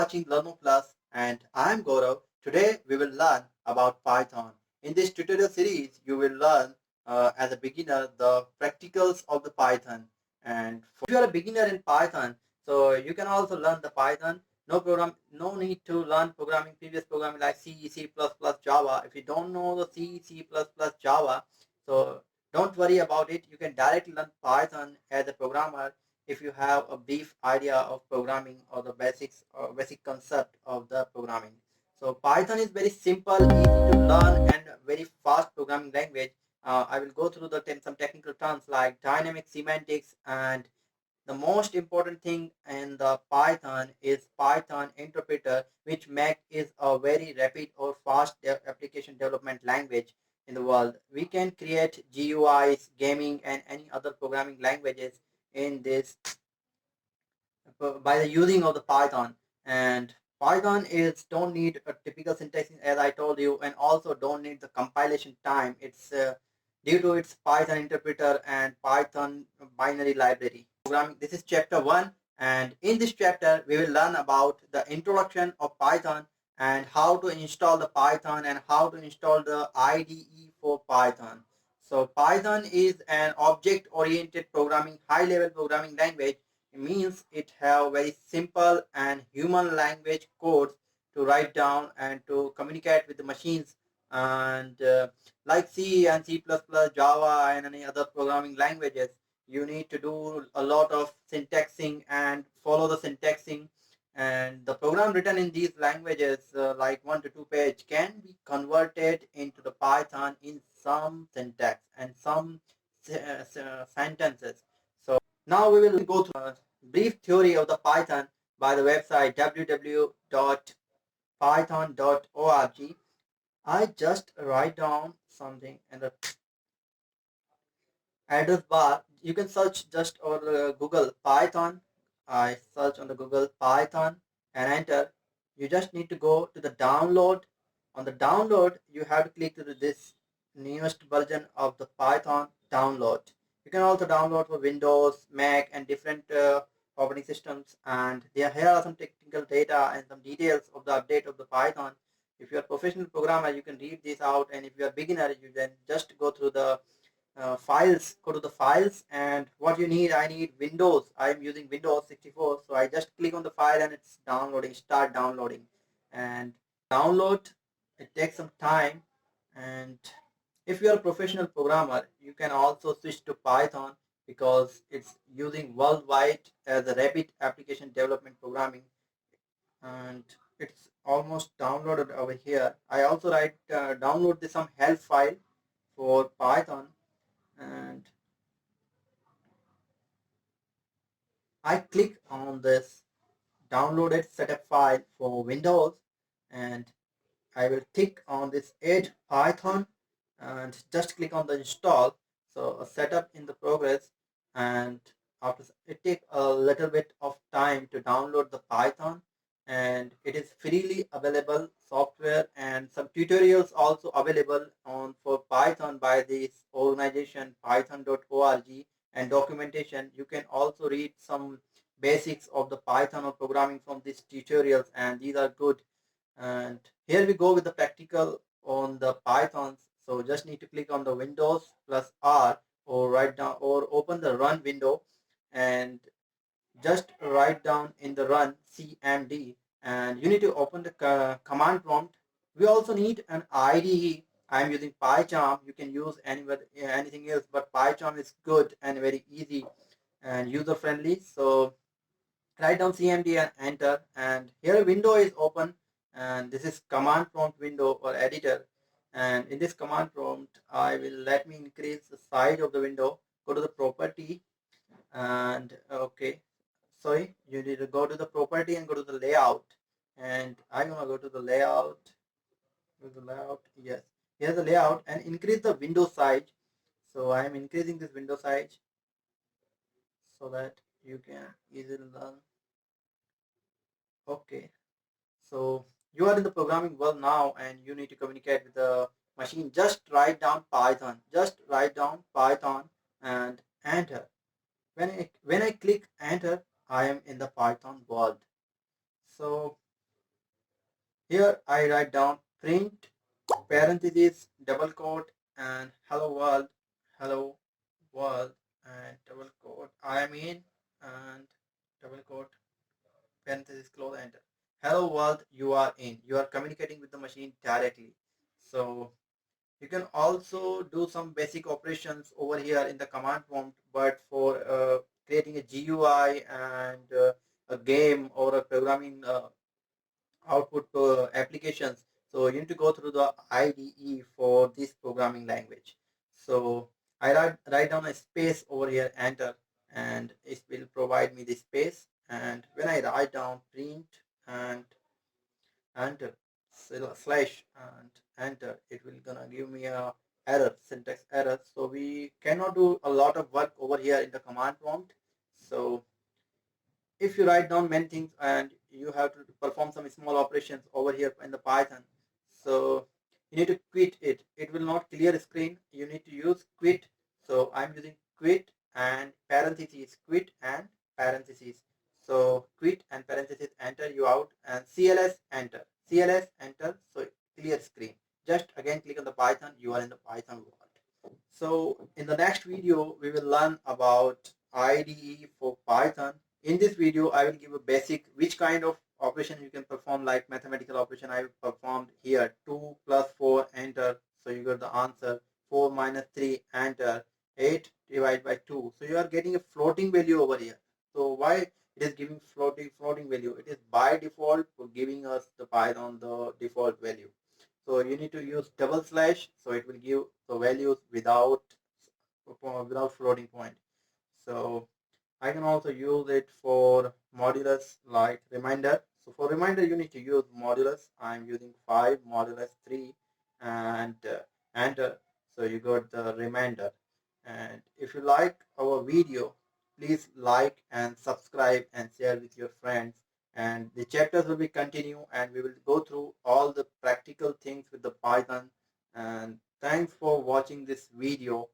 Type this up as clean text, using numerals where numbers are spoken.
watching Learno Plus and I am Gaurav. Today we will learn about Python. In this tutorial series, you will learn as a beginner the practicals of the Python. If you are a beginner in Python, so you can also learn the Python. No need to learn previous programming like C, C++, Java. If you don't know the C, C++, Java, so don't worry about it. You can directly learn Python as a programmer if you have a brief idea of programming or the basics or basic concept of the programming. So Python is very simple, easy to learn and very fast programming language. I will go through some technical terms like dynamic semantics, and the most important thing in the Python is Python interpreter, which make is a very rapid or fast application development language in the world. We can create GUIs, gaming, and any other programming languages in this by the using of the Python. And Python is don't need a typical syntax as I told you, and also don't need the compilation time. It's due to its Python interpreter and Python binary library. Programming. This is chapter 1, and in this chapter we will learn about the introduction of Python and how to install the Python and how to install the IDE for Python. So Python is an object-oriented programming, high-level programming language. It means it have very simple and human language codes to write down and to communicate with the machines, and like C and C++, Java, and any other programming languages, you need to do a lot of syntaxing and follow the syntaxing. And the program written in these languages, like 1 to 2 page, can be converted into the Python in some syntax and some sentences. So now we will go through a brief theory of the Python by the website www.python.org. I just write down something in the address bar. You can search just over Google Python. I search on the Google Python and enter. You just need to go to the download. On the download, you have to click to this newest version of the Python download. You can also download for Windows, Mac, and different operating systems. And here are some technical data and some details of the update of the Python. If you are a professional programmer, you can read this out, and if you are a beginner, you then just go through the files, go to the files, and what you need, I need Windows. I'm using Windows 64, so I just click on the file and it's downloading, start downloading. And download, it takes some time. And if you're a professional programmer, you can also switch to Python because it's using worldwide as a rapid application development programming. And it's almost downloaded over here. I also download some help file for Python, and I click on this downloaded setup file for Windows, and I will click on this add Python and just click on the install. So a setup in the progress, and after it takes a little bit of time to download the Python, and it is freely available software, and some tutorials also available on for Python by this organization python.org, and documentation. You can also read some basics of the Python or programming from these tutorials, and these are good. And here we go with the practical on the Pythons. So just need to click on the Windows plus R, or write down or open the run window, and just write down in the run cmd, and you need to open the command prompt. We also need an IDE. I'm using PyCharm. You can use anything else, but PyCharm is good and very easy and user friendly. So write down cmd and enter, and here a window is open, and this is command prompt window or editor. And in this command prompt, I will let me increase the size of the window. Go to the property, and okay, sorry, you need to go to the property and go to the layout, and I'm gonna go to the layout. Yes, here's the layout, and increase the window size. So I am increasing this window size so that you can easily learn. Okay, so you are in the programming world now, and you need to communicate with the machine. Just write down Python. Just write down Python and enter. When I click enter, I am in the Python world. So Here I write down print parentheses double quote and hello world and double quote I am in and double quote parenthesis close enter. Hello world, you are in. You are communicating with the machine directly. So you can also do some basic operations over here in the command prompt, but for creating a GUI and a game or a programming output applications. So you need to go through the IDE for this programming language. So I write down a space over here, enter, and it will provide me the space. And when I write down print and enter slash and enter, it will gonna give me a error, syntax error. So we cannot do a lot of work over here in the command prompt. So if you write down many things and you have to perform some small operations over here in the Python, so you need to quit it. It will not clear screen. You need to use quit. So I'm using quit and parentheses, quit and parentheses. So quit and parentheses, enter you out, and CLS enter. CLS enter. So clear screen. Just again click on the Python. You are in the Python world. So in the next video, we will learn about IDE for Python. In this video, I will give a basic which kind of operation you can perform, like mathematical operation I performed here. 2 plus 4, enter. So you got the answer. 4 minus 3, enter. 8 divided by 2. So you are getting a floating value over here. So why it is giving floating value? It is by default for giving us the Python the default value. So you need to use double slash, so it will give the values without floating point. So I can also use it for modulus like reminder. So for reminder, you need to use modulus. I'm using 5 modulus 3 and enter. So you got the reminder. And if you like our video, please like and subscribe and share with your friends. And the chapters will be continue and we will go through all the practical things with the Python. And thanks for watching this video.